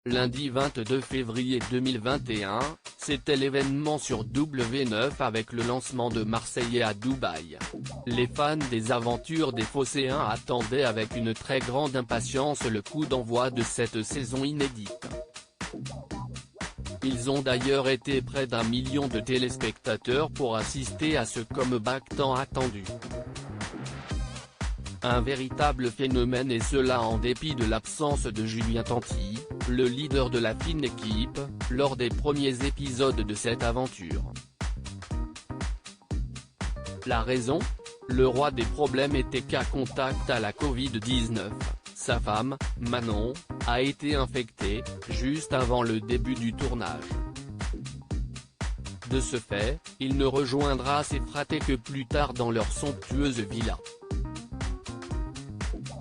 Lundi 22 février 2021, c'était l'événement sur W9 avec le lancement de Marseillais à Dubaï. Les fans des aventures des Phocéens attendaient avec une très grande impatience le coup d'envoi de cette saison inédite. Ils ont d'ailleurs été près d'1 million de téléspectateurs pour assister à ce comeback tant attendu. Un véritable phénomène, et cela en dépit de l'absence de Julien Tanti, le leader de la fine équipe, lors des premiers épisodes de cette aventure. La raison ? Le roi des problèmes était cas contact à la Covid-19. Sa femme, Manon, a été infectée, juste avant le début du tournage. De ce fait, il ne rejoindra ses fratés que plus tard dans leur somptueuse villa.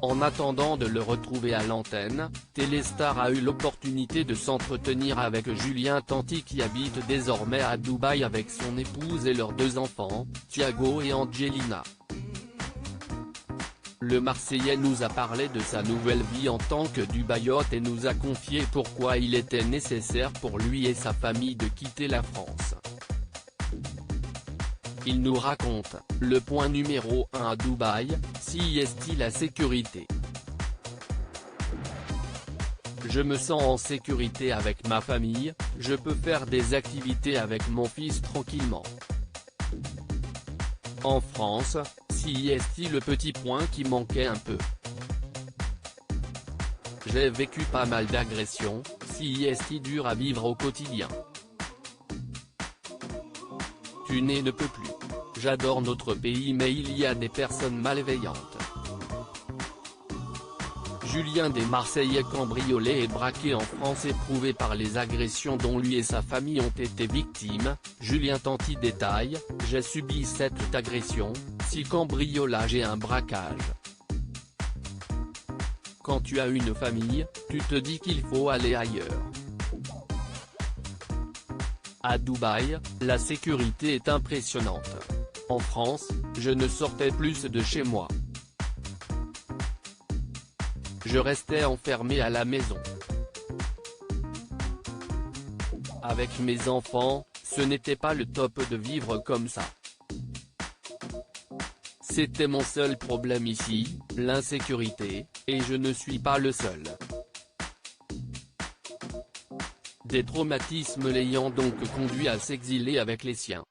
En attendant de le retrouver à l'antenne, Téléstar a eu l'opportunité de s'entretenir avec Julien Tanti qui habite désormais à Dubaï avec son épouse et leurs 2 enfants, Thiago et Angelina. Le Marseillais nous a parlé de sa nouvelle vie en tant que Dubaïote et nous a confié pourquoi il était nécessaire pour lui et sa famille de quitter la France. Il nous raconte, le point numéro 1 à Dubaï, c'est la sécurité. Je me sens en sécurité avec ma famille, je peux faire des activités avec mon fils tranquillement. En France, c'est le petit point qui manquait un peu. J'ai vécu pas mal d'agressions, c'est dur à vivre au quotidien. Tu ne peux plus. J'adore notre pays mais il y a des personnes malveillantes. Julien des Marseillais cambriolés et braqués en France éprouvé par les agressions dont lui et sa famille ont été victimes, Julien Tanti détaille, j'ai subi cette agression, 6 cambriolages et un braquage. Quand tu as une famille, tu te dis qu'il faut aller ailleurs. À Dubaï, la sécurité est impressionnante. En France, je ne sortais plus de chez moi. Je restais enfermé à la maison. Avec mes enfants, ce n'était pas le top de vivre comme ça. C'était mon seul problème ici, l'insécurité, et je ne suis pas le seul. Des traumatismes l'ayant donc conduit à s'exiler avec les siens.